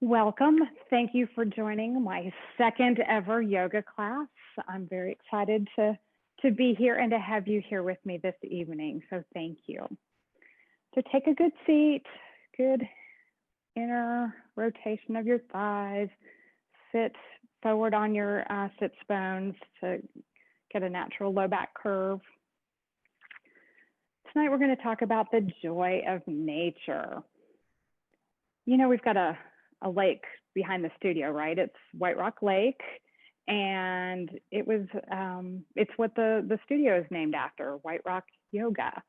Welcome. Thank you for joining my second ever yoga class. I'm very excited to be here and to have you here with me this evening. So thank you. So take a good seat, good inner rotation of your thighs. Sit forward on your sits bones to get a natural low back curve. Tonight we're going to talk about the joy of nature. You know, we've got a lake behind the studio, right? It's White Rock Lake, and it's what the studio is named after, White Rock Yoga.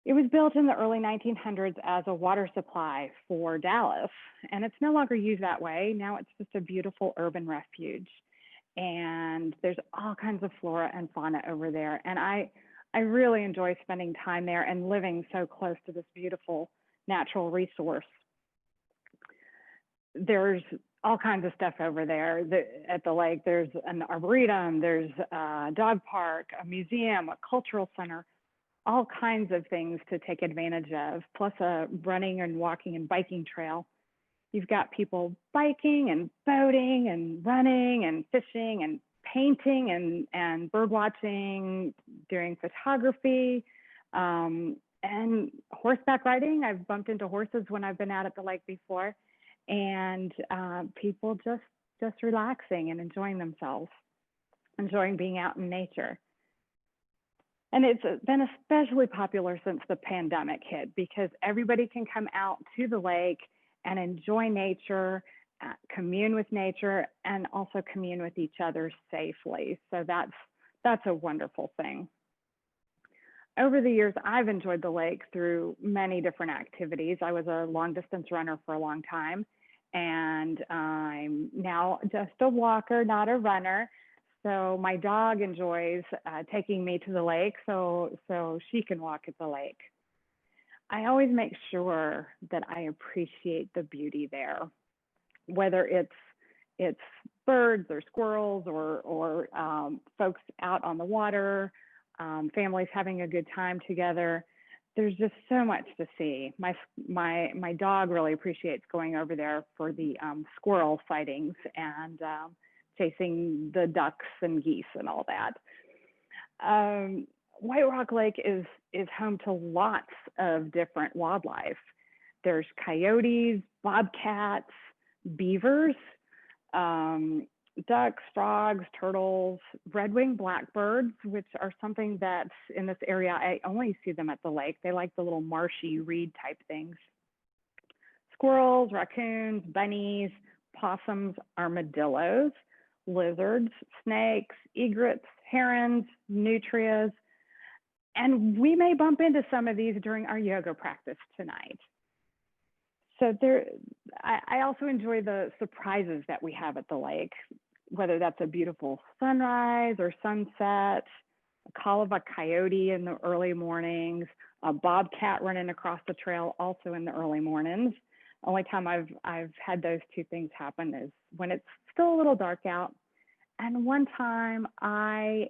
It was built in the early 1900s as a water supply for Dallas, and it's no longer used that way. Now it's just a beautiful urban refuge, and there's all kinds of flora and fauna over there. And I really enjoy spending time there and living so close to this beautiful natural resource. There's all kinds of stuff over there at the lake. There's an arboretum, there's a dog park, a museum, a cultural center, all kinds of things to take advantage of, plus a running and walking and biking trail. You've got people biking and boating and running and fishing and painting and bird watching, doing photography, and horseback riding. I've bumped into horses when I've been out at the lake before. And people just relaxing and enjoying themselves, enjoying being out in nature. And it's been especially popular since the pandemic hit, because everybody can come out to the lake and enjoy nature, commune with nature, and also commune with each other safely. So that's a wonderful thing. Over the years, I've enjoyed the lake through many different activities. I was a long distance runner for a long time, and I'm now just a walker, not a runner. So my dog enjoys taking me to the lake so she can walk at the lake. I always make sure that I appreciate the beauty there, whether it's birds or squirrels or folks out on the water, families having a good time together. There's just so much to see. My dog really appreciates going over there for the squirrel sightings and chasing the ducks and geese and all that. White Rock Lake is home to lots of different wildlife. There's coyotes, bobcats, beavers, ducks, frogs, turtles, red-winged blackbirds, which are something that's in this area. I only see them at the lake. They like the little marshy reed type things. Squirrels, raccoons, bunnies, possums, armadillos, lizards, snakes, egrets, herons, nutrias. And we may bump into some of these during our yoga practice tonight. So I also enjoy the surprises that we have at the lake, whether that's a beautiful sunrise or sunset, a call of a coyote in the early mornings, a bobcat running across the trail also in the early mornings. Only time I've had those two things happen is when it's still a little dark out. And one time I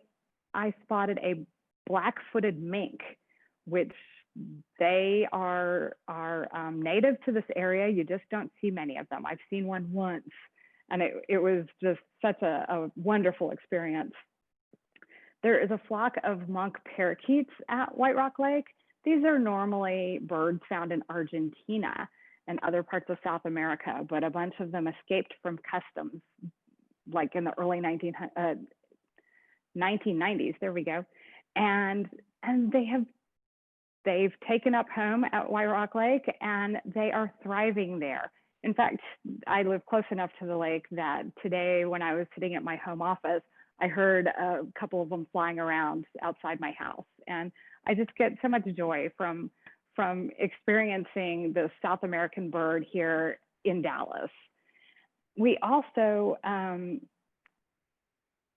spotted a black-footed mink, which they are native to this area. You just don't see many of them. I've seen one once, and it was just such a wonderful experience. There is a flock of monk parakeets at White Rock Lake. These are normally birds found in Argentina and other parts of South America, but a bunch of them escaped from customs, like in the early 1990s. There we go, and they've taken up home at White Rock Lake, and they are thriving there. In fact, I live close enough to the lake that today, when I was sitting at my home office, I heard a couple of them flying around outside my house. And I just get so much joy from experiencing the South American bird here in Dallas. We also,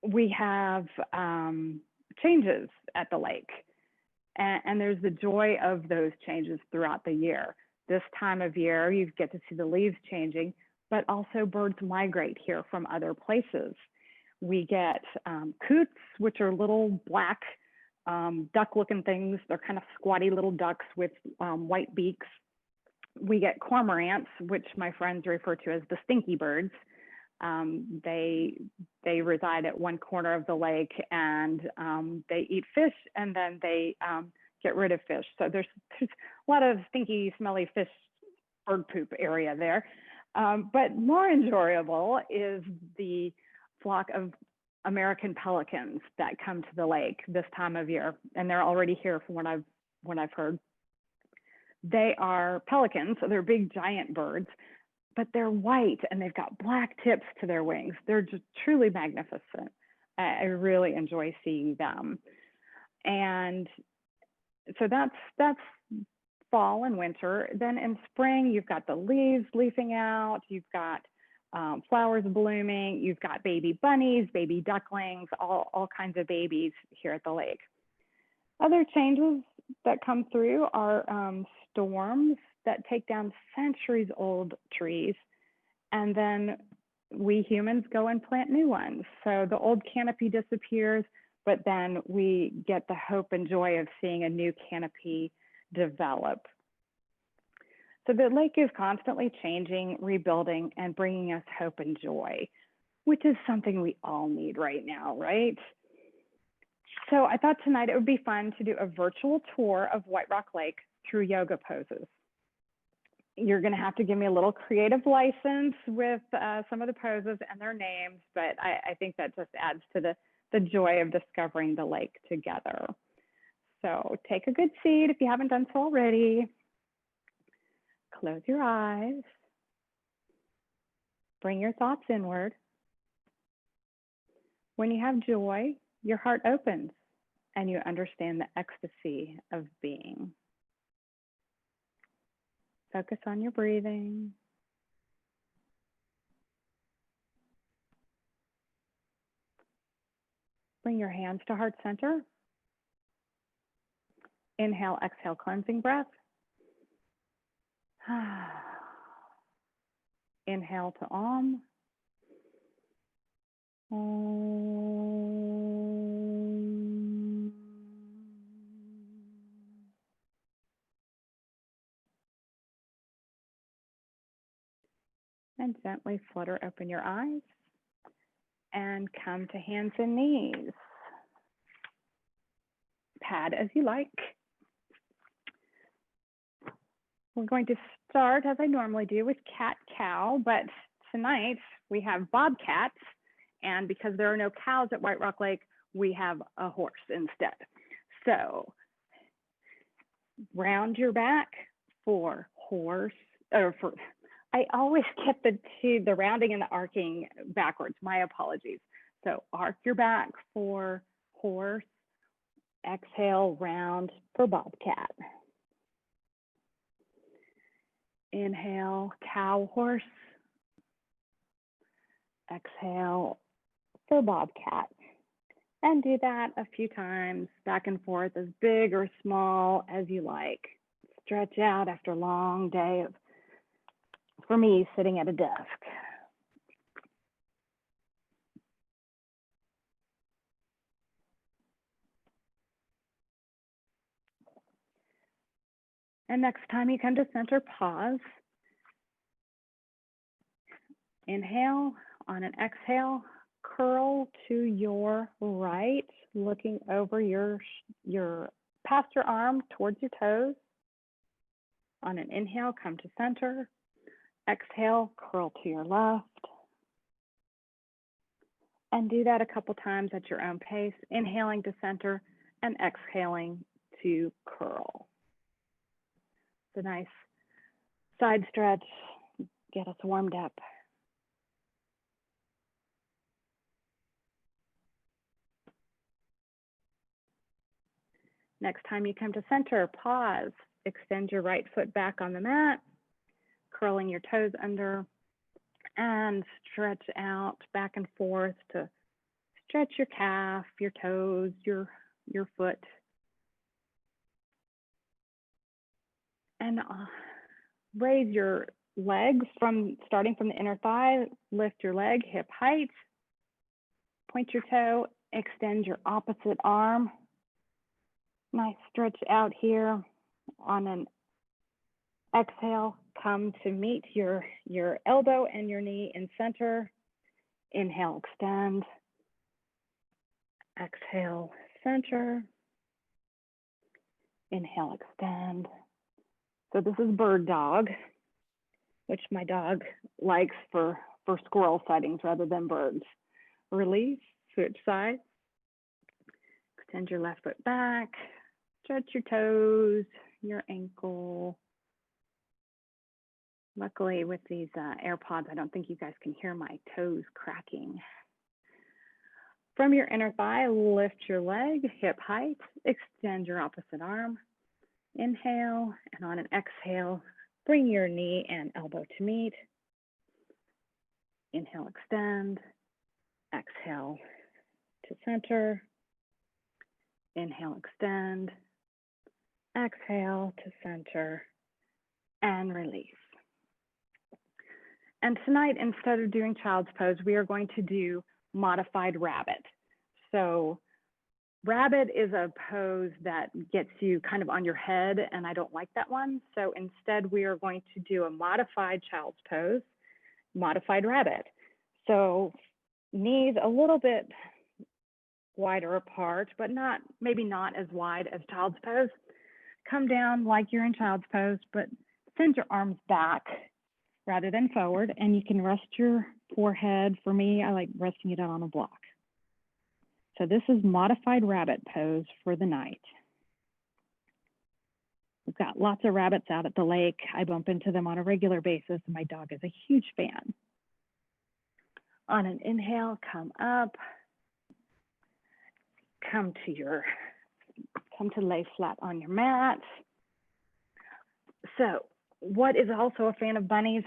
we have changes at the lake. And there's the joy of those changes throughout the year. This time of year, you get to see the leaves changing, but also birds migrate here from other places. We get coots, which are little black duck-looking things. They're kind of squatty little ducks with white beaks. We get cormorants, which my friends refer to as the stinky birds. They reside at one corner of the lake, and they eat fish, and then they get rid of fish. So there's a lot of stinky, smelly fish, bird poop area there. But more enjoyable is the flock of American pelicans that come to the lake this time of year, and they're already here from what I've heard. They are pelicans, so they're big giant birds, but they're white and they've got black tips to their wings. They're just truly magnificent. I really enjoy seeing them. And so that's fall and winter. Then in spring, you've got the leaves leafing out, you've got flowers blooming, you've got baby bunnies, baby ducklings, all kinds of babies here at the lake. Other changes that come through are storms that take down centuries-old trees, and then we humans go and plant new ones. So the old canopy disappears, but then we get the hope and joy of seeing a new canopy develop. So the lake is constantly changing, rebuilding, and bringing us hope and joy, which is something we all need right now, right? So I thought tonight it would be fun to do a virtual tour of White Rock Lake through yoga poses. You're going to have to give me a little creative license with some of the poses and their names, but I think that just adds to the joy of discovering the lake together. So take a good seat if you haven't done so already. Close your eyes. Bring your thoughts inward. When you have joy, your heart opens and you understand the ecstasy of being. Focus on your breathing. Bring your hands to heart center. Inhale, exhale, cleansing breath. Inhale to Om. Om. And gently flutter open your eyes and come to hands and knees. Pad as you like. We're going to start, as I normally do, with cat-cow, but tonight we have bobcats, and because there are no cows at White Rock Lake, we have a horse instead. So round your back for horse, or for, I always get the rounding and the arcing backwards, my apologies. So arc your back for horse, exhale, round for bobcat. Inhale, cow, horse. Exhale for bobcat. And do that a few times, back and forth, as big or small as you like. Stretch out after a long day of, for me, sitting at a desk. And next time you come to center, pause. Inhale, on an exhale, curl to your right, looking over your past your arm towards your toes. On an inhale, come to center. Exhale, curl to your left. And do that a couple times at your own pace, inhaling to center and exhaling to curl. It's a nice side stretch, get us warmed up. Next time you come to center, pause, extend your right foot back on the mat, curling your toes under, and stretch out back and forth to stretch your calf, your toes, your foot. And raise your legs starting from the inner thigh, lift your leg hip height, point your toe, extend your opposite arm. Nice stretch out here. On an exhale, come to meet your elbow and your knee in center. Inhale, extend. Exhale, center. Inhale, extend. So this is bird dog, which my dog likes for squirrel sightings rather than birds. Release, switch sides. Extend your left foot back. Stretch your toes, your ankle. Luckily with these AirPods, I don't think you guys can hear my toes cracking. From your inner thigh, lift your leg, hip height, extend your opposite arm. Inhale, and on an exhale, bring your knee and elbow to meet. Inhale, extend. Exhale to center. Inhale, extend. Exhale to center and release. And tonight, instead of doing child's pose, we are going to do modified rabbit. So rabbit is a pose that gets you kind of on your head, and I don't like that one. So instead, we are going to do a modified child's pose, modified rabbit. So knees a little bit wider apart, but maybe not as wide as child's pose. Come down like you're in child's pose, but send your arms back rather than forward, and you can rest your forehead. For me, I like resting it out on a block. So this is modified rabbit pose for the night. We've got lots of rabbits out at the lake. I bump into them on a regular basis, and my dog is a huge fan. On an inhale, come up. Come to lay flat on your mat. So what is also a fan of bunnies?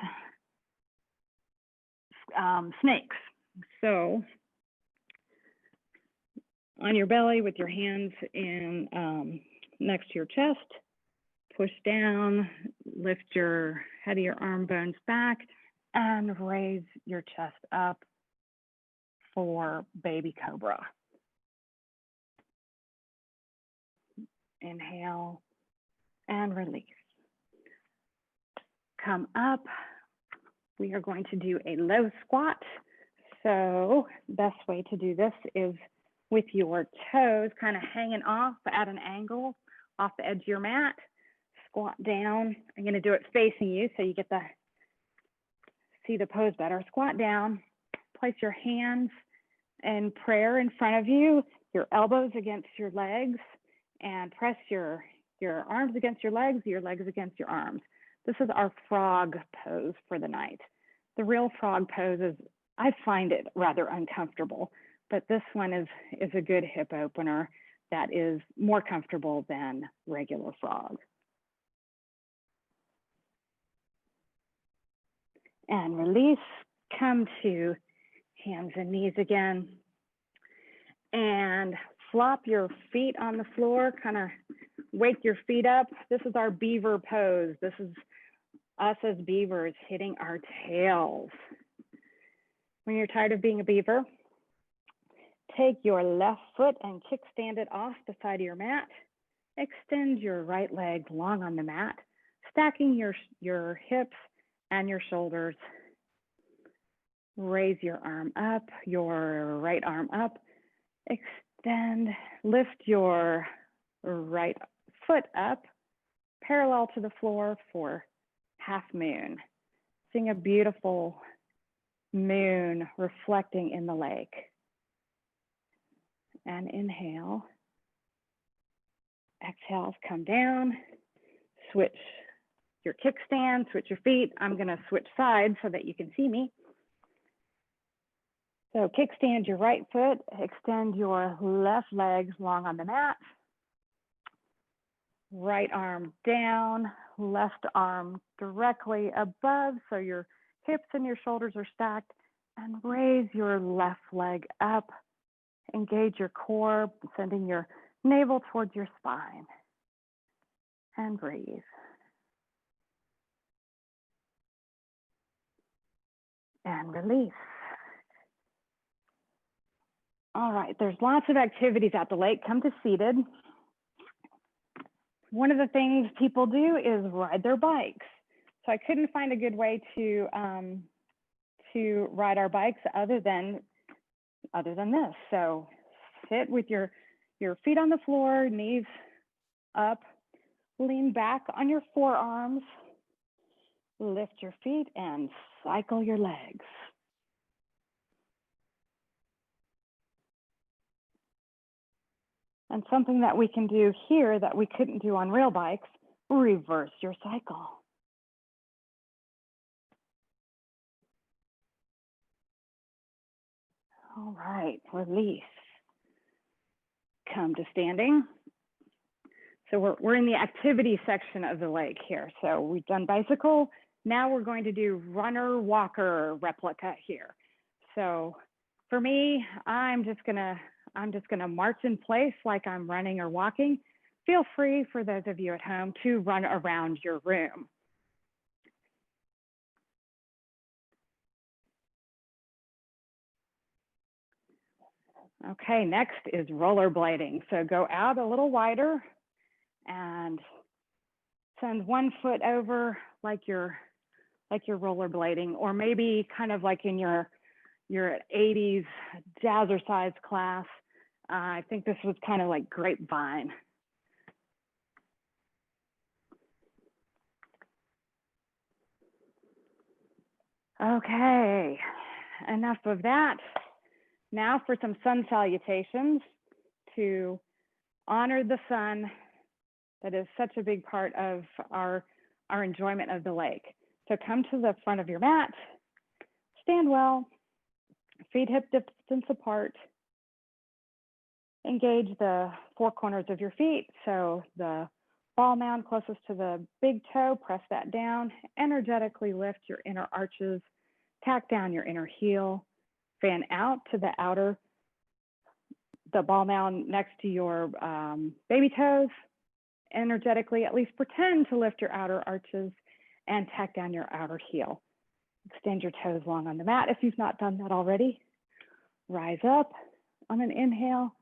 Snakes. So on your belly with your hands in next to your chest, push down, lift your head of your arm bones back, and raise your chest up for baby cobra. Inhale and release. Come up. We are going to do a low squat. So best way to do this is with your toes kind of hanging off at an angle off the edge of your mat. Squat down. I'm going to do it facing you so you get to see the pose better. Squat down. Place your hands in prayer in front of you, your elbows against your legs, and press your arms against your legs against your arms. This is our frog pose for the night. The real frog pose is, I find it rather uncomfortable, but this one is a good hip opener that is more comfortable than regular frog. And release, come to hands and knees again. And flop your feet on the floor, kind of wake your feet up. This is our beaver pose. This is us as beavers hitting our tails. When you're tired of being a beaver, take your left foot and kickstand it off the side of your mat. Extend your right leg long on the mat, stacking your hips and your shoulders. Raise your arm up, your right arm up. Extend, lift your right foot up, parallel to the floor for half moon. Seeing a beautiful moon reflecting in the lake. And inhale. Exhale, come down, switch your kickstand, switch your feet. I'm gonna switch sides so that you can see me. So kickstand your right foot, extend your left legs long on the mat. Right arm down, left arm directly above, so your hips and your shoulders are stacked, and raise your left leg up. Engage your core, sending your navel towards your spine. And breathe. And release. All right, there's lots of activities at the lake. Come to seated. One of the things people do is ride their bikes. So I couldn't find a good way to ride our bikes other than this. So sit with your feet on the floor, knees up, lean back on your forearms, lift your feet and cycle your legs. And something that we can do here that we couldn't do on rail bikes, reverse your cycle. All right, release. Come to standing. So we're in the activity section of the lake here. So we've done bicycle. Now we're going to do runner walker replica here. So for me, I'm just gonna march in place like I'm running or walking. Feel free, for those of you at home, to run around your room. Okay, next is rollerblading. So go out a little wider and send one foot over like you're rollerblading, or maybe kind of like in your 80s jazzercise class. I think this was kind of like grapevine. Okay, enough of that. Now for some sun salutations to honor the sun. That is such a big part of our enjoyment of the lake. So come to the front of your mat, stand well, feet hip distance apart. Engage the four corners of your feet. So the ball mound closest to the big toe, press that down, energetically lift your inner arches, tack down your inner heel, fan out to the ball mound next to your baby toes. Energetically, at least pretend to lift your outer arches and tack down your outer heel. Extend your toes long on the mat if you've not done that already. Rise up on an inhale.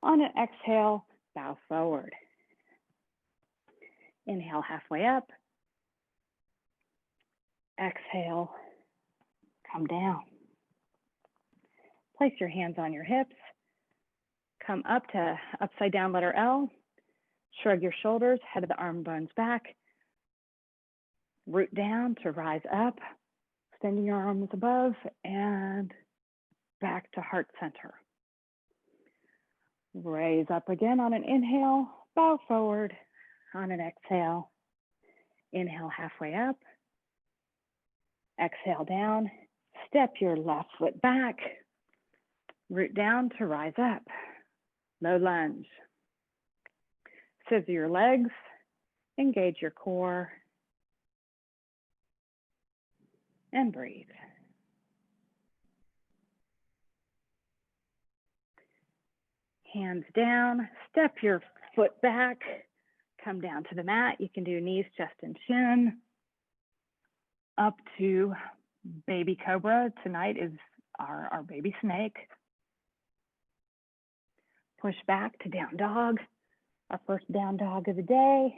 On an exhale, bow forward. Inhale halfway up. Exhale, come down. Place your hands on your hips. Come up to upside down letter L. Shrug your shoulders, head of the arm bones back. Root down to rise up, extending your arms above and back to heart center. Raise up again on an inhale, bow forward. On an exhale, inhale halfway up. Exhale down, step your left foot back. Root down to rise up. Low lunge. Scissor your legs, engage your core, and breathe. Hands down, step your foot back, come down to the mat. You can do knees, chest, and chin. Up to baby cobra. Tonight is our baby snake. Push back to down dog, our first down dog of the day.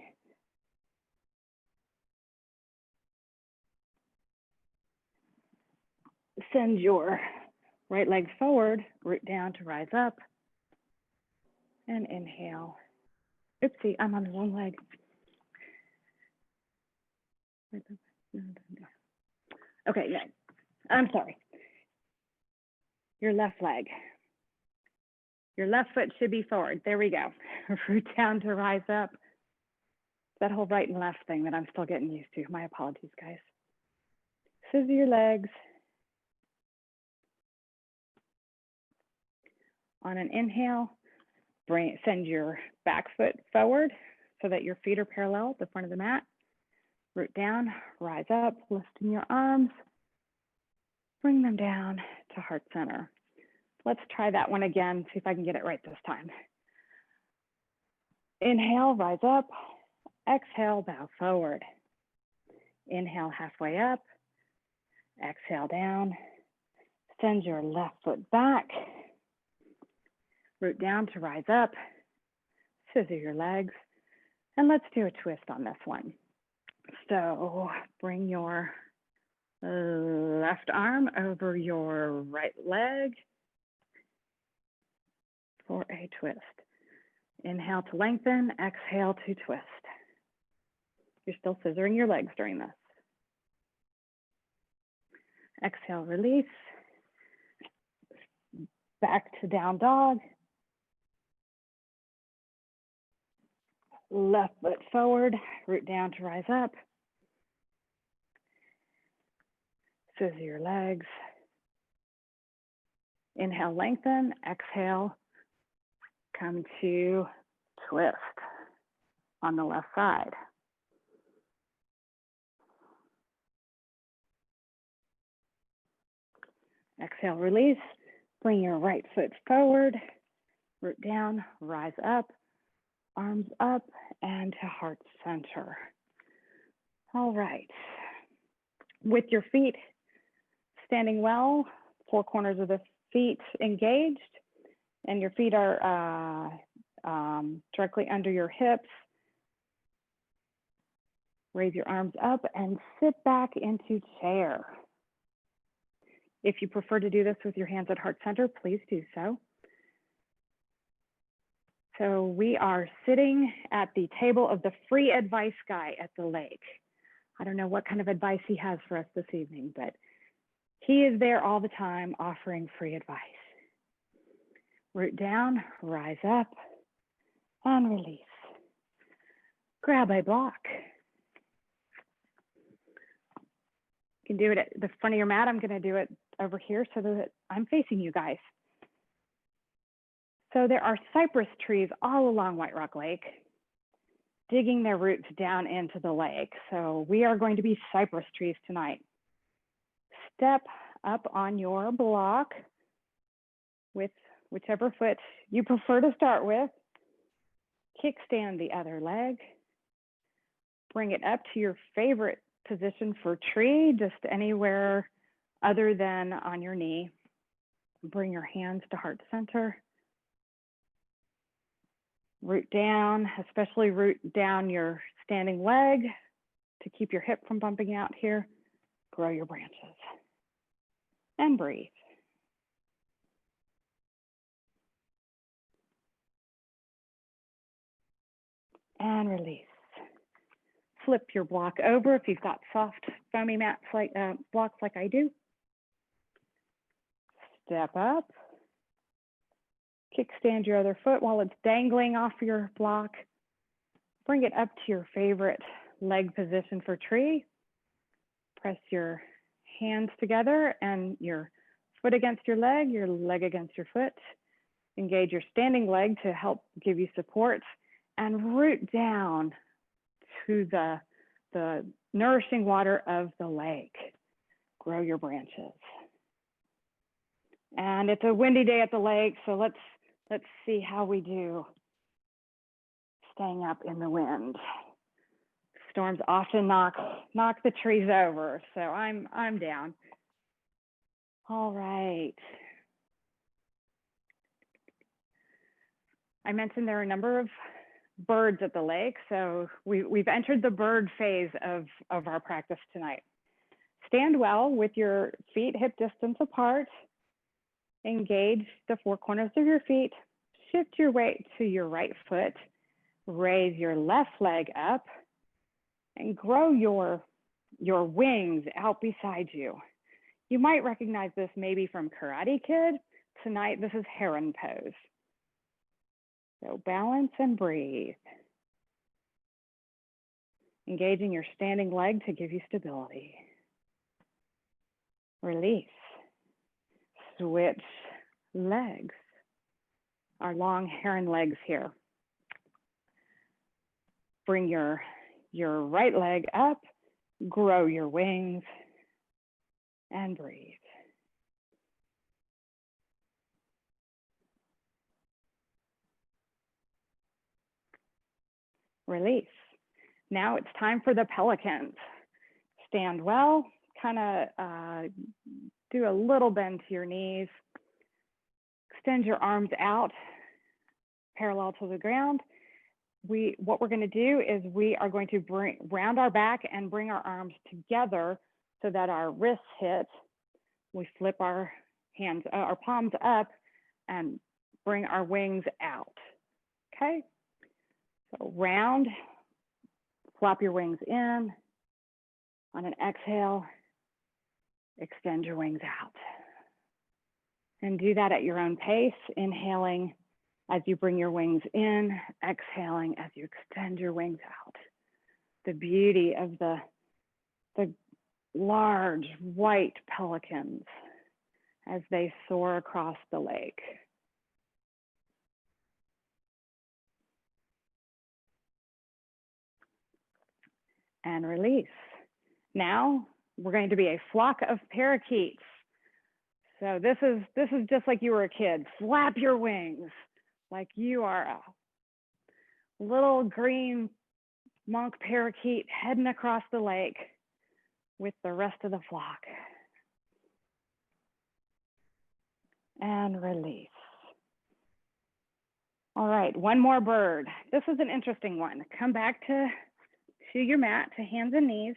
Send your right leg forward, root down to rise up. And inhale. Oopsie, I'm on the wrong leg. Okay, no, I'm sorry. Your left leg. Your left foot should be forward. There we go. Root down to rise up. That whole right and left thing that I'm still getting used to. My apologies, guys. Scissor your legs. On an inhale, send your back foot forward so that your feet are parallel at the front of the mat. Root down, rise up, lifting your arms. Bring them down to heart center. Let's try that one again, see if I can get it right this time. Inhale, rise up. Exhale, bow forward. Inhale, halfway up. Exhale, down. Send your left foot back. Root down to rise up. Scissor your legs. And let's do a twist on this one. So bring your left arm over your right leg for a twist. Inhale to lengthen, exhale to twist. You're still scissoring your legs during this. Exhale, release. Back to down dog. Left foot forward, root down to rise up. Scissor your legs. Inhale, lengthen. Exhale, come to twist on the left side. Exhale, release. Bring your right foot forward, root down, rise up, arms up, and to heart center. All right. With your feet standing well, four corners of the feet engaged, and your feet are directly under your hips. Raise your arms up and sit back into chair. If you prefer to do this with your hands at heart center, please do so. So we are sitting at the table of the free advice guy at the lake. I don't know what kind of advice he has for us this evening, but he is there all the time offering free advice. Root down, rise up, and release. Grab a block. You can do it at the front of your mat. I'm going to do it over here so that I'm facing you guys. So there are cypress trees all along White Rock Lake, digging their roots down into the lake. So we are going to be cypress trees tonight. Step up on your block with whichever foot you prefer to start with. Kickstand the other leg. Bring it up to your favorite position for tree, just anywhere other than on your knee. Bring your hands to heart center. Root down, especially root down your standing leg to keep your hip from bumping out here. Grow your branches and breathe. And release. Flip your block over if you've got soft foamy mats like blocks like I do. Step up. Kickstand your other foot while it's dangling off your block. Bring it up to your favorite leg position for tree. Press your hands together and your foot against your leg against your foot. Engage your standing leg to help give you support and root down to the nourishing water of the lake. Grow your branches. And it's a windy day at the lake, so let's see how we do staying up in the wind. Storms often knock the trees over, so I'm down. All right. I mentioned there are a number of birds at the lake, so we've entered the bird phase of our practice tonight. Stand well with your feet hip distance apart. Engage the four corners of your feet. Shift your weight to your right foot. Raise your left leg up and grow your wings out beside you. You might recognize this maybe from Karate Kid. Tonight, this is heron pose. So balance and breathe. Engaging your standing leg to give you stability. Release. Switch legs. Our long heron legs here. Bring your right leg up, grow your wings, and breathe. Release. Now it's time for the pelicans. Stand well, kind of do a little bend to your knees. Extend your arms out, parallel to the ground. what we're going to do is we are going to round our back and bring our arms together so that our wrists hit. We flip our hands, our palms up and bring our wings out. Okay. So round, flap your wings in. On an exhale, extend your wings out. And do that at your own pace, inhaling as you bring your wings in, exhaling as you extend your wings out. The beauty of the large white pelicans as they soar across the lake. And release. Now we're going to be a flock of parakeets. So this is just like you were a kid. Flap your wings like you are a little green monk parakeet heading across the lake with the rest of the flock. And release. All right, one more bird. This is an interesting one. Come back to your mat, to hands and knees.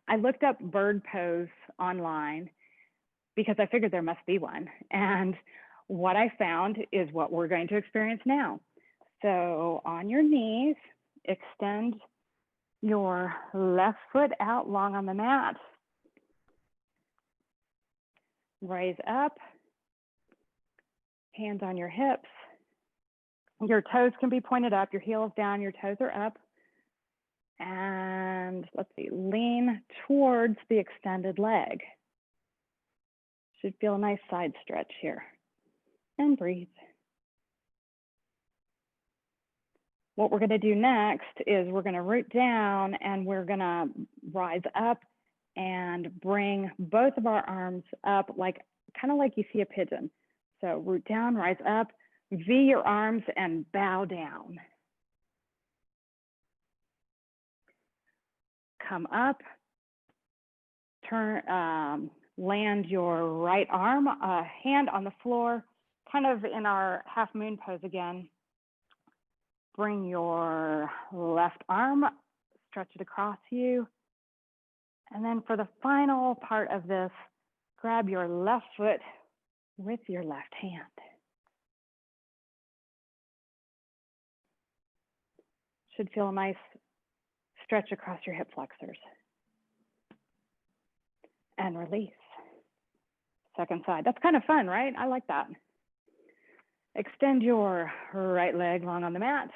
I looked up bird pose online because I figured there must be one. And what I found is what we're going to experience now. So on your knees, extend your left foot out long on the mat. Raise up, hands on your hips. Your toes can be pointed up, your heels down, your toes are up. And let's see, lean towards the extended leg. Should feel a nice side stretch here. And breathe. What we're going to do next is we're going to root down and we're going to rise up and bring both of our arms up, like kind of like you see a pigeon. So root down, rise up, V your arms and bow down. Come up, turn, land your right arm, hand on the floor, kind of in our half moon pose again. Bring your left arm, stretch it across you. And then for the final part of this, grab your left foot with your left hand. Should feel a nice stretch across your hip flexors. And release. Second side. That's kind of fun, right? I like that. Extend your right leg long on the mat.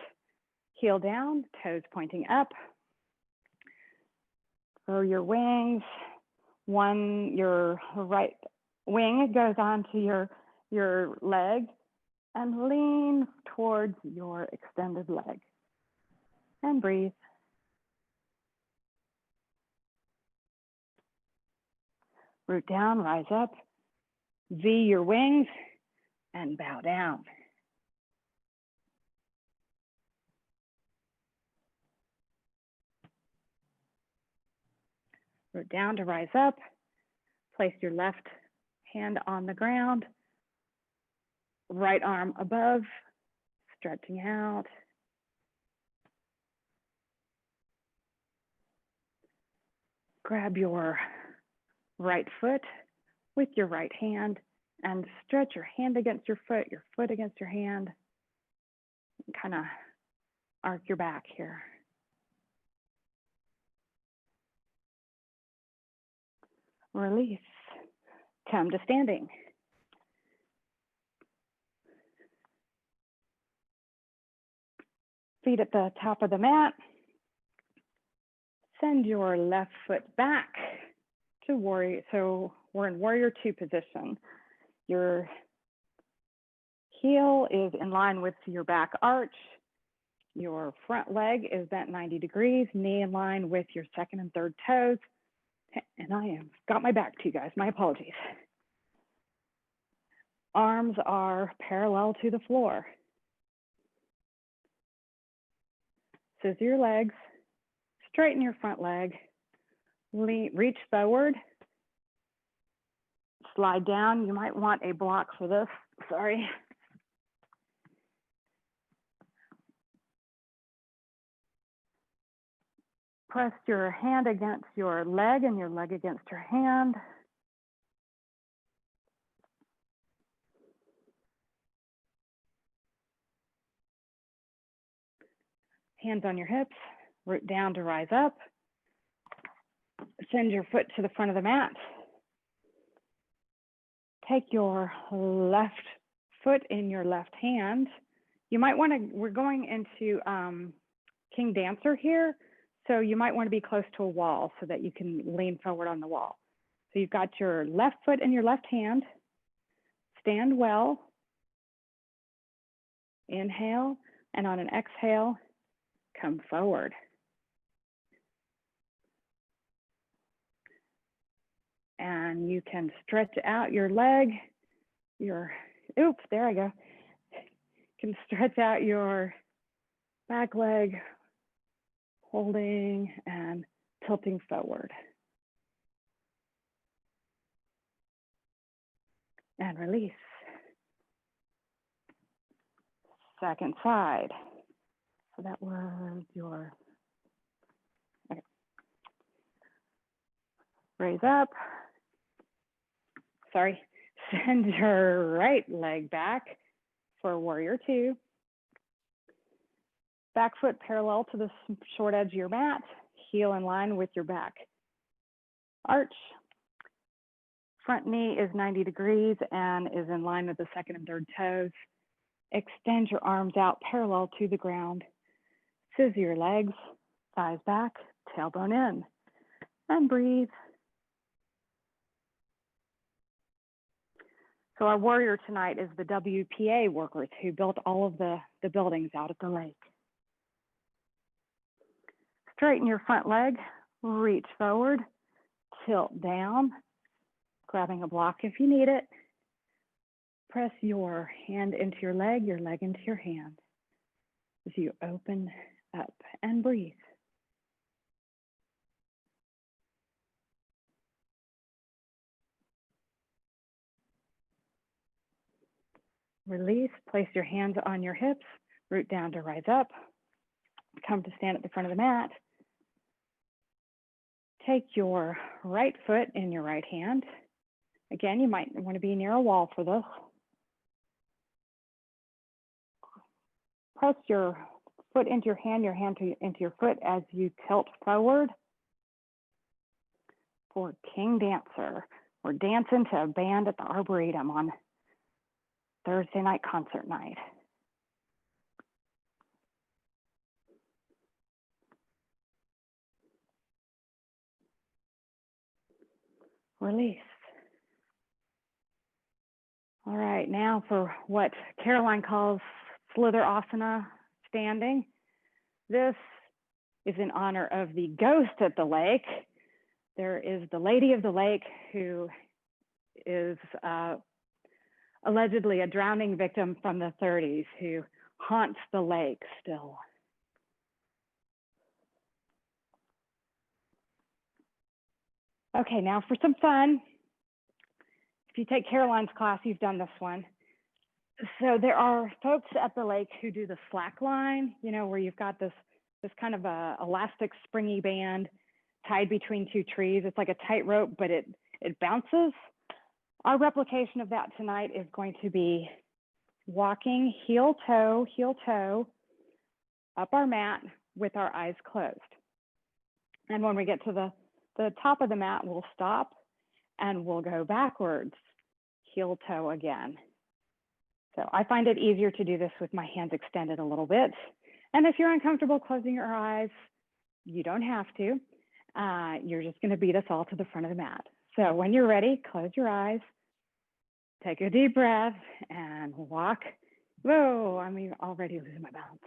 Heel down, toes pointing up. Grow your wings. Your right wing goes onto your leg and lean towards your extended leg. And breathe. Root down, rise up, V your wings, and bow down. Root down to rise up, place your left hand on the ground, right arm above, stretching out. Grab your right foot with your right hand and stretch your hand against your foot against your hand. Kind of arc your back here. Release. Come to standing. Feet at the top of the mat. Send your left foot back to warrior. So we're in warrior two position. Your heel is in line with your back arch. Your front leg is bent 90 degrees, knee in line with your second and third toes. And I have got my back to you guys, my apologies. Arms are parallel to the floor. Scissor your legs, straighten your front leg, reach forward, slide down. You might want a block for this, sorry. Press your hand against your leg and your leg against your hand. Hands on your hips, root down to rise up. Send your foot to the front of the mat. Take your left foot in your left hand. You might want to, we're going into King Dancer here, so you might want to be close to a wall so that you can lean forward on the wall. So you've got your left foot in your left hand. Stand well. Inhale, and on an exhale, come forward. And you can stretch out your leg, oops, there I go. You can stretch out your back leg, holding and tilting forward. And release. Second side. So that was your, okay. Raise up. Sorry, send your right leg back for warrior two. Back foot parallel to the short edge of your mat, heel in line with your back. Arch. Front knee is 90 degrees and is in line with the second and third toes. Extend your arms out parallel to the ground. Scissor your legs, thighs back, tailbone in, and breathe. So our warrior tonight is the WPA workers who built all of the buildings out at the lake. Straighten your front leg, reach forward, tilt down, grabbing a block if you need it. Press your hand into your leg into your hand as you open up and breathe. Release, place your hands on your hips, root down to rise up. Come to stand at the front of the mat. Take your right foot in your right hand. Again, you might want to be near a wall for this. Press your foot into your hand into your foot as you tilt forward. For King Dancer, we're dancing to a band at the Arboretum on Thursday night concert night. Release. All right, now for what Caroline calls Slitherasana standing. This is in honor of the ghost at the lake. There is the lady of the lake who is allegedly a drowning victim from the 30s who haunts the lake still. Okay, now for some fun. If you take Caroline's class, you've done this one. So there are folks at the lake who do the slack line, you know, where you've got this kind of a elastic springy band tied between two trees. It's like a tightrope, but it bounces. Our replication of that tonight is going to be walking heel toe up our mat with our eyes closed. And when we get to the top of the mat, we'll stop and we'll go backwards, heel toe again. So I find it easier to do this with my hands extended a little bit. And if you're uncomfortable closing your eyes, you don't have to. You're just going to beat us all to the front of the mat. So when you're ready, close your eyes, take a deep breath, and walk. Whoa, I'm already losing my balance.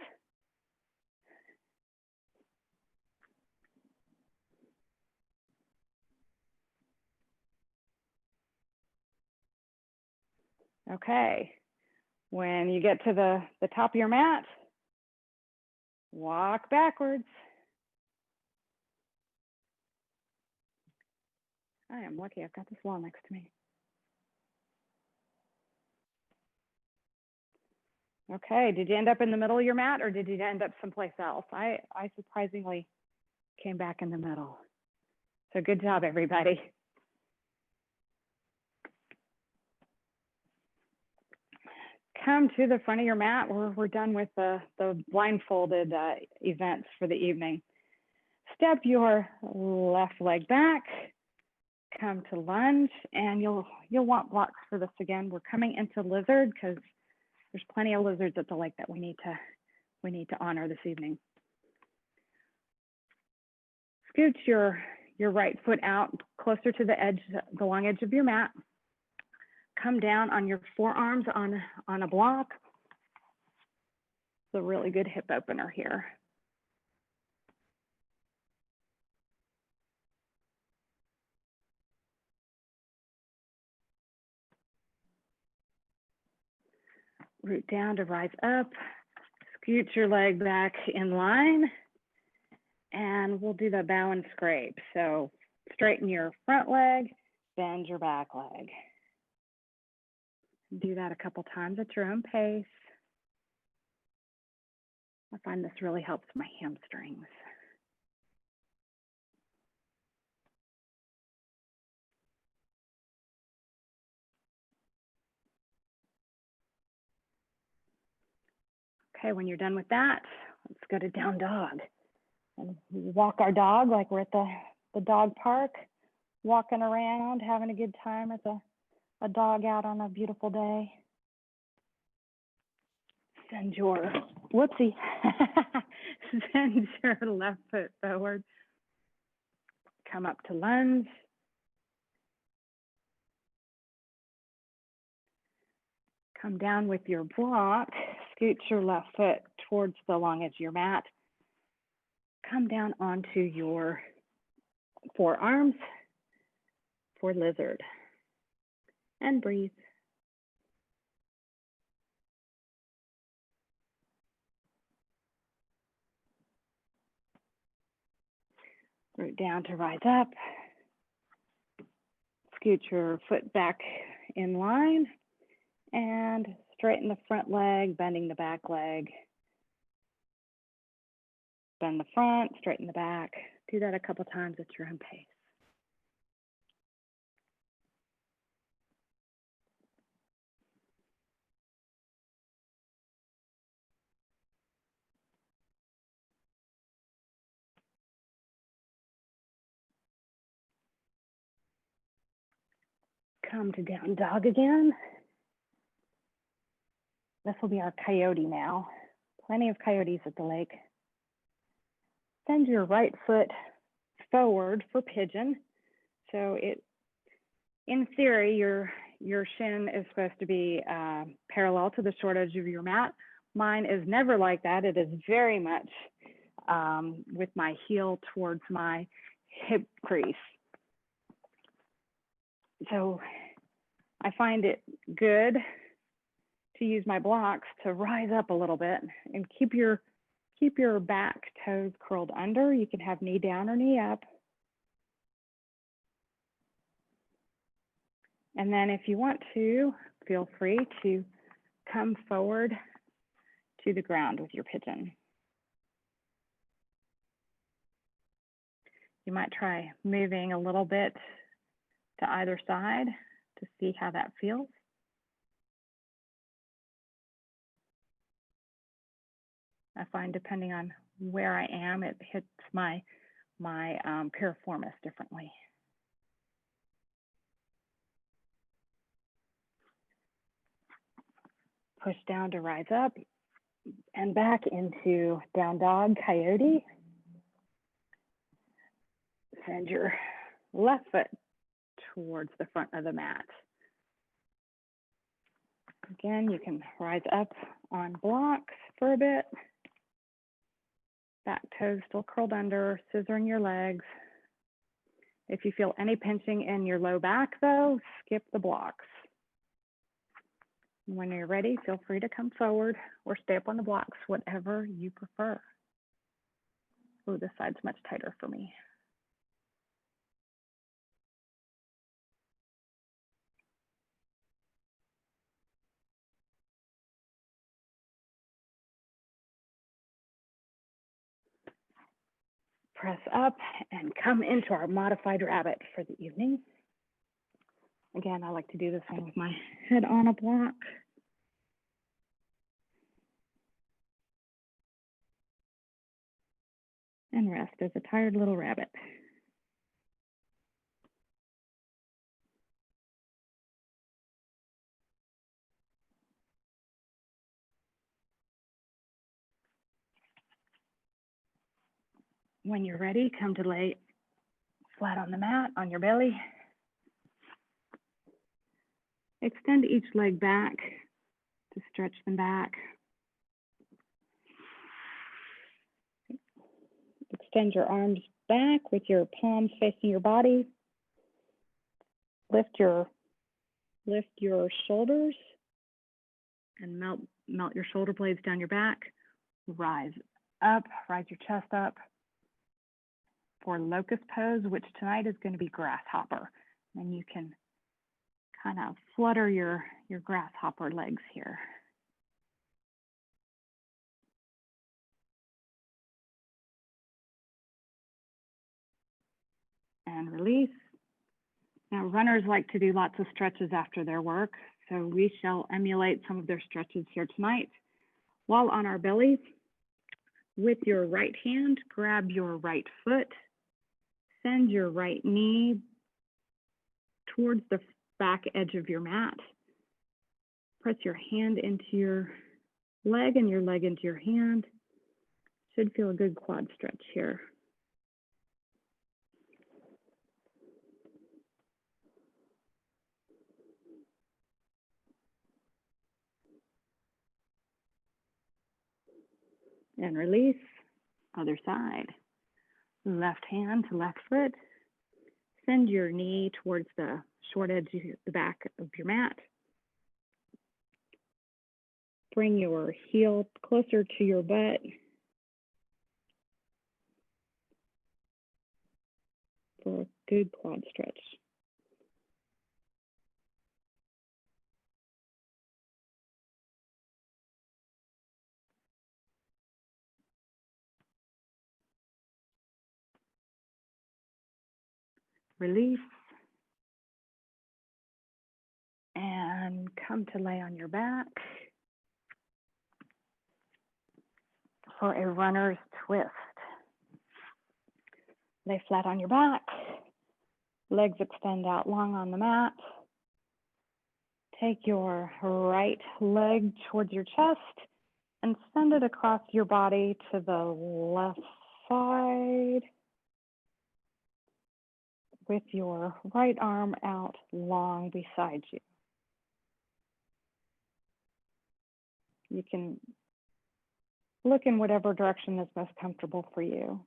Okay, when you get to the top of your mat, walk backwards. I am lucky I've got this wall next to me. Okay, did you end up in the middle of your mat or did you end up someplace else? I surprisingly came back in the middle. So good job, everybody. Come to the front of your mat. We're done with the blindfolded events for the evening. Step your left leg back, come to lunge, and you'll want blocks for this again. We're coming into lizard because there's plenty of lizards at the lake that we need to honor this evening. Scoot your right foot out closer to the edge, the long edge of your mat. Come down on your forearms on a block. It's a really good hip opener here. Root down to rise up. Scoot your leg back in line. And we'll do the bow and scrape. So straighten your front leg, bend your back leg. Do that a couple times at your own pace. I find this really helps my hamstrings. Okay, when you're done with that, let's go to down dog. And we walk our dog like we're at the dog park, walking around, having a good time with a dog out on a beautiful day. Send your, whoopsie, send your left foot forward. Come up to lunge. Come down with your block, scoot your left foot towards the long edge of your mat. Come down onto your forearms for lizard and breathe. Root down to rise up. Scoot your foot back in line and straighten the front leg, bending the back leg. Bend the front, straighten the back. Do that a couple times at your own pace. Come to down dog again. This will be our coyote now. Plenty of coyotes at the lake. Send your right foot forward for pigeon. So in theory, your shin is supposed to be parallel to the short edge of your mat. Mine is never like that. It is very much with my heel towards my hip crease. So I find it good to use my blocks to rise up a little bit and keep your back toes curled under. You can have knee down or knee up. And then if you want to, feel free to come forward to the ground with your pigeon. You might try moving a little bit to either side to see how that feels. I find depending on where I am, it hits my piriformis differently. Push down to rise up and back into down dog coyote. Send your left foot towards the front of the mat. Again, you can rise up on blocks for a bit. Back toes still curled under, scissoring your legs. If you feel any pinching in your low back though, skip the blocks. When you're ready, feel free to come forward or stay up on the blocks, whatever you prefer. Oh, this side's much tighter for me. press up and come into our modified rabbit for the evening. Again, I like to do this one with my head on a block. And rest as a tired little rabbit. When you're ready, come to lay flat on the mat, on your belly. Extend each leg back to stretch them back. Extend your arms back with your palms facing your body. Lift your shoulders and melt your shoulder blades down your back. Rise up, rise your chest up for locust pose, which tonight is going to be grasshopper. And you can kind of flutter your grasshopper legs here. And release. Now, runners like to do lots of stretches after their work, so we shall emulate some of their stretches here tonight. While on our bellies, with your right hand, grab your right foot, send your right knee towards the back edge of your mat. Press your hand into your leg and your leg into your hand. Should feel a good quad stretch here. And release, other side. Left hand to left foot. Send your knee towards the short edge of the back of your mat. Bring your heel closer to your butt. For a good quad stretch. Release. And come to lay on your back for a runner's twist. Lay flat on your back. Legs extend out long on the mat. Take your right leg towards your chest and send it across your body to the left side with your right arm out long beside you. You can look in whatever direction is most comfortable for you.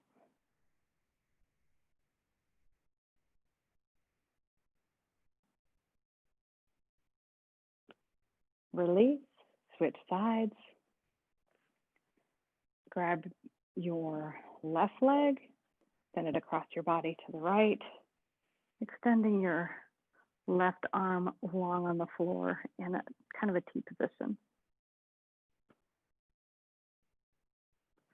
Release, switch sides. Grab your left leg, send it across your body to the right, extending your left arm long on the floor in a kind of a T position.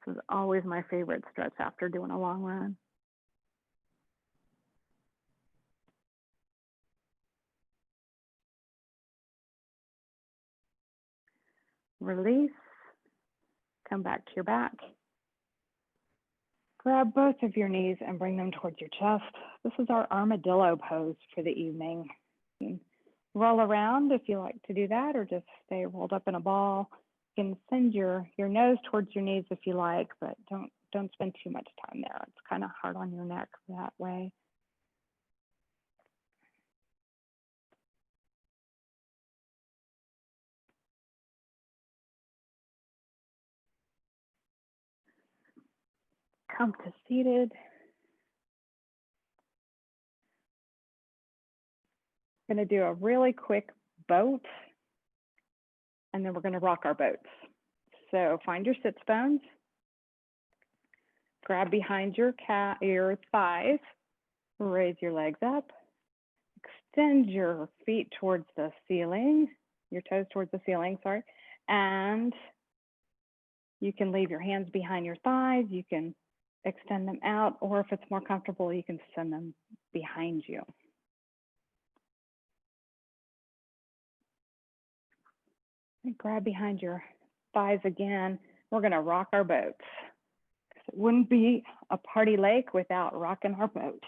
This is always my favorite stretch after doing a long run. Release, come back to your back. Grab both of your knees and bring them towards your chest. This is our armadillo pose for the evening. Roll around if you like to do that, or just stay rolled up in a ball. You can send your nose towards your knees if you like, but don't spend too much time there. It's kind of hard on your neck that way. Come to seated. We're going to do a really quick boat, and then we're going to rock our boats. So find your sits bones. Grab behind your thighs. Raise your legs up. Extend your feet towards the ceiling, your toes towards the ceiling, sorry. And you can leave your hands behind your thighs. You can extend them out, or if it's more comfortable, you can send them behind you. And grab behind your thighs again. We're gonna rock our boats. It wouldn't be a party lake without rocking our boat.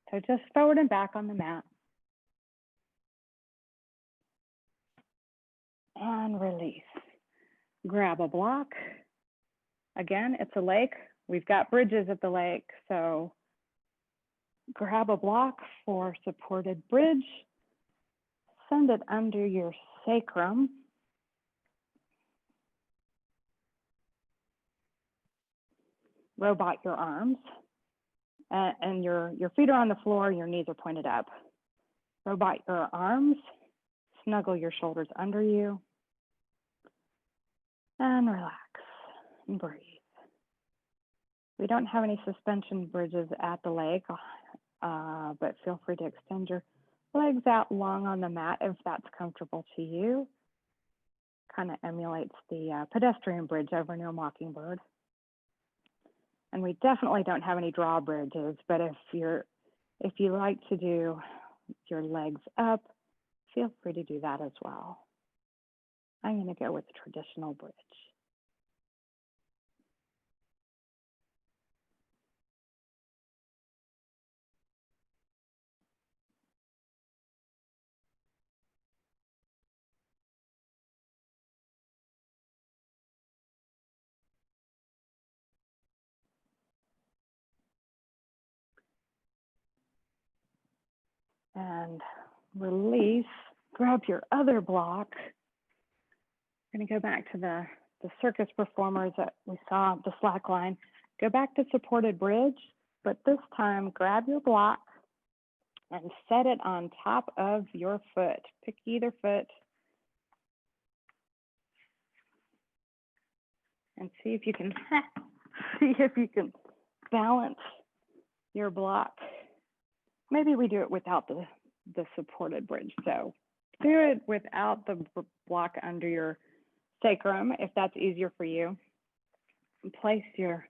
So just forward and back on the mat. And release. Grab a block. Again, it's a lake. We've got bridges at the lake, so grab a block for supported bridge. Send it under your sacrum. Robot your arms, and your feet are on the floor, your knees are pointed up. Robot your arms, snuggle your shoulders under you, and relax and breathe. We don't have any suspension bridges at the lake, but feel free to extend your legs out long on the mat if that's comfortable to you. Kind of emulates the pedestrian bridge over near Mockingbird. And we definitely don't have any drawbridges, but if you like to do your legs up, feel free to do that as well. I'm going to go with the traditional bridge. And release, grab your other block. I'm going to go back to the circus performers that we saw, the slack line. Go back to supported bridge, but this time grab your block and set it on top of your foot. Pick either foot and see if you can balance your block. Maybe we do it without the supported bridge. So do it without the block under your sacrum, if that's easier for you. And place your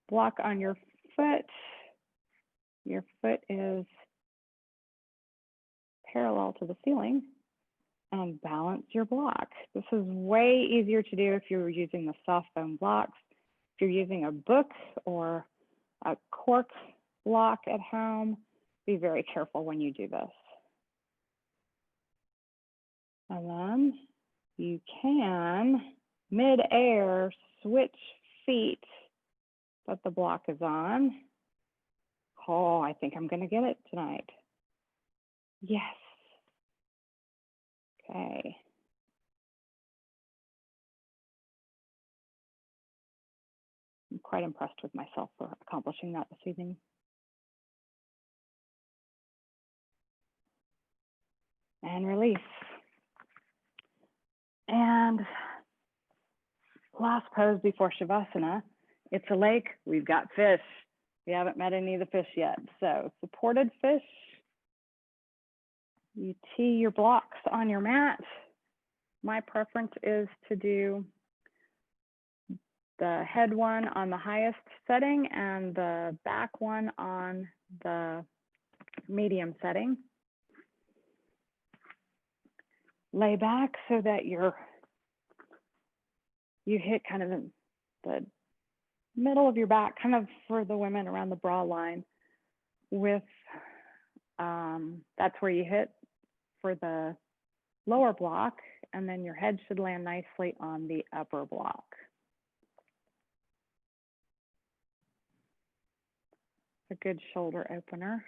block on your foot. Your foot is parallel to the ceiling, and balance your block. This is way easier to do if you're using the soft foam blocks. If you're using a book or a cork block at home, be very careful when you do this. And then you can, mid-air, switch feet that the block is on. Oh, I think I'm gonna get it tonight. Yes. Okay. I'm quite impressed with myself for accomplishing that this evening. And release. And last pose before Shavasana. It's a lake, we've got fish. We haven't met any of the fish yet. So supported fish. You tee your blocks on your mat. My preference is to do the head one on the highest setting and the back one on the medium setting. Lay back so that you hit kind of the middle of your back, kind of for the women around the bra line with, that's where you hit for the lower block, and then your head should land nicely on the upper block. A good shoulder opener.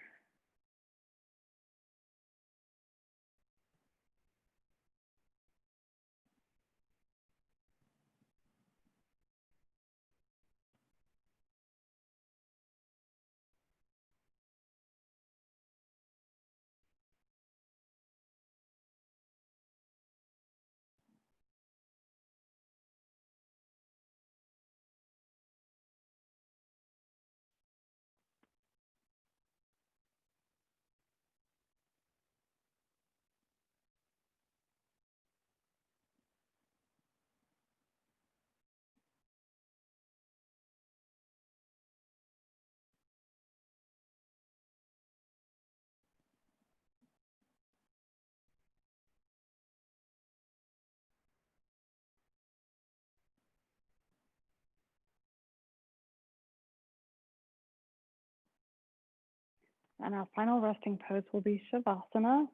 And our final resting pose will be Shavasana.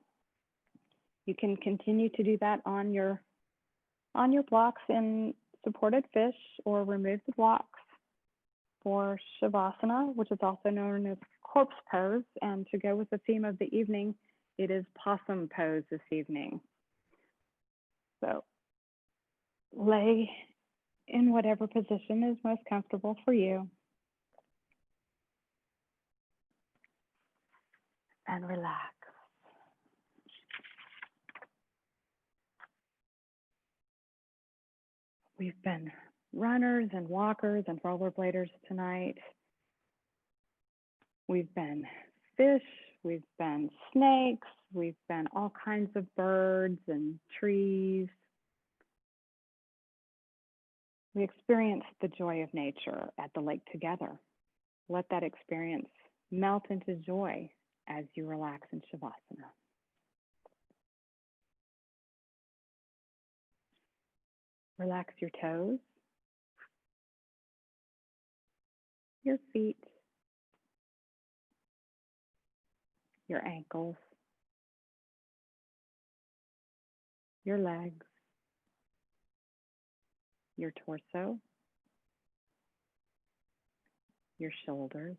You can continue to do that on your blocks in supported fish, or remove the blocks for Shavasana, which is also known as corpse pose. And to go with the theme of the evening, it is possum pose this evening. So lay in whatever position is most comfortable for you. And relax. We've been runners and walkers and rollerbladers tonight. We've been fish, we've been snakes, we've been all kinds of birds and trees. We experienced the joy of nature at the lake together. Let that experience melt into joy as you relax in Shavasana. Relax your toes, your feet, your ankles, your legs, your torso, your shoulders,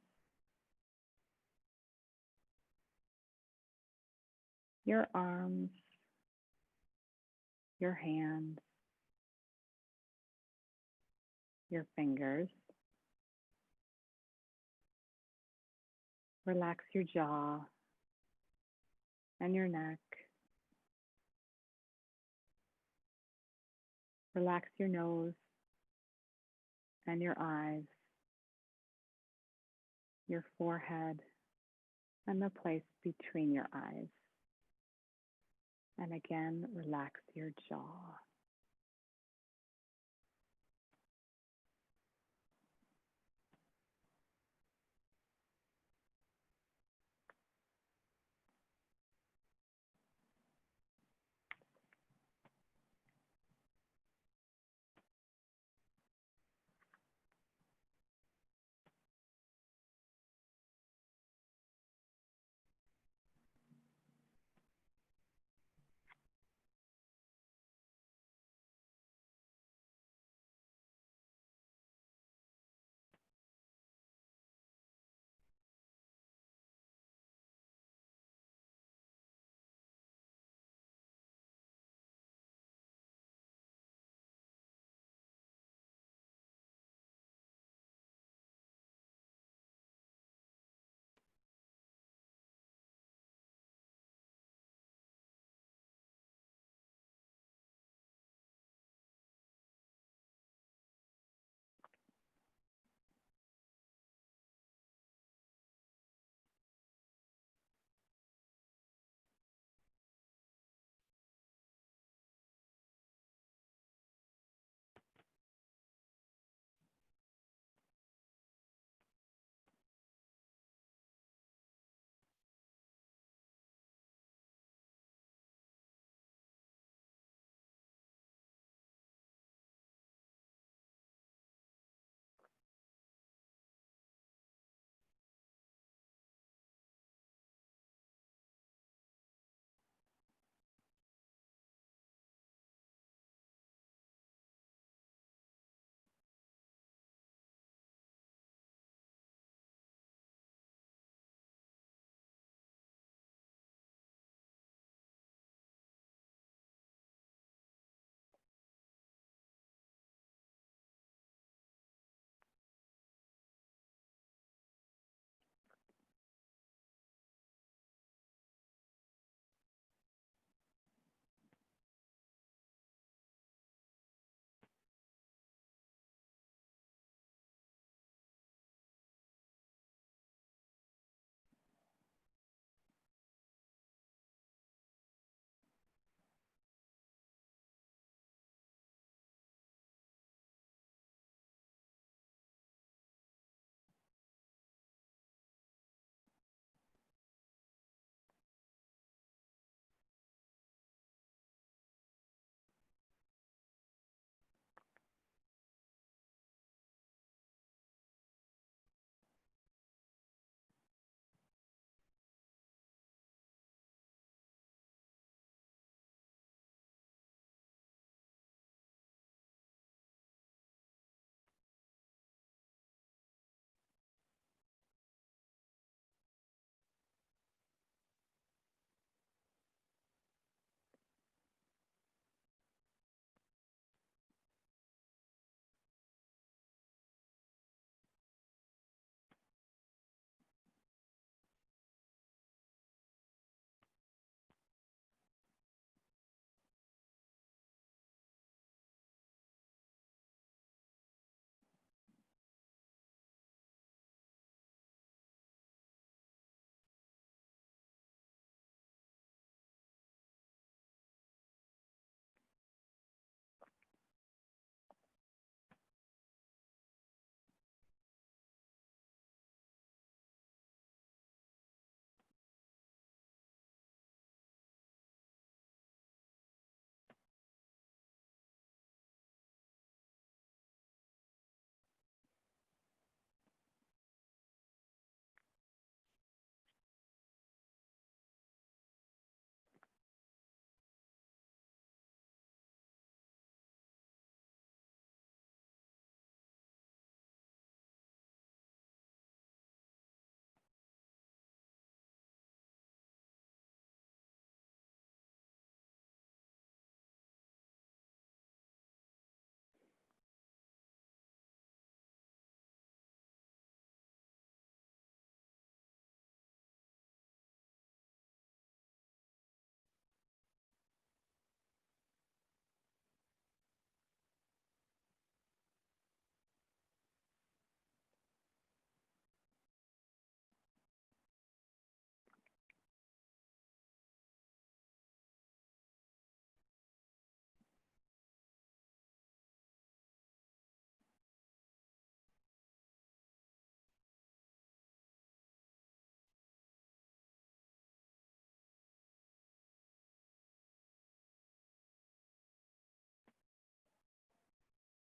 your arms, your hands, your fingers. Relax your jaw and your neck. Relax your nose and your eyes, your forehead, and the place between your eyes. And again, relax your jaw.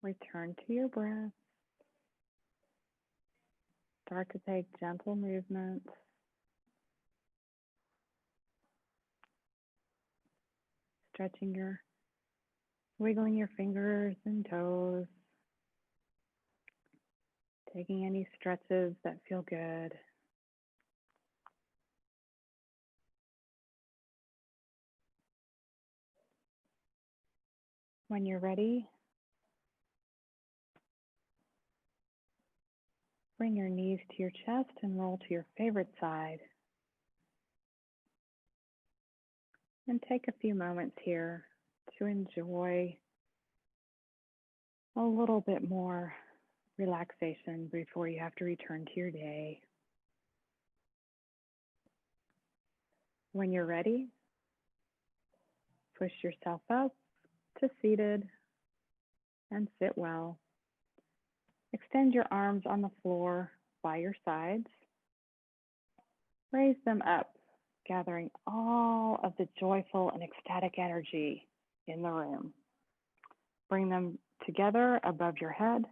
Return to your breath. Start to take gentle movements. Wiggling your fingers and toes. Taking any stretches that feel good. When you're ready, bring your knees to your chest and roll to your favorite side. And take a few moments here to enjoy a little bit more relaxation before you have to return to your day. When you're ready, push yourself up to seated and sit well. Extend your arms on the floor by your sides. Raise them up, gathering all of the joyful and ecstatic energy in the room. Bring them together above your head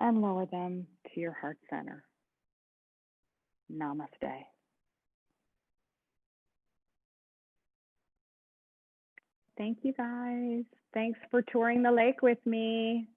and lower them to your heart center. Namaste. Thank you guys. Thanks for touring the lake with me.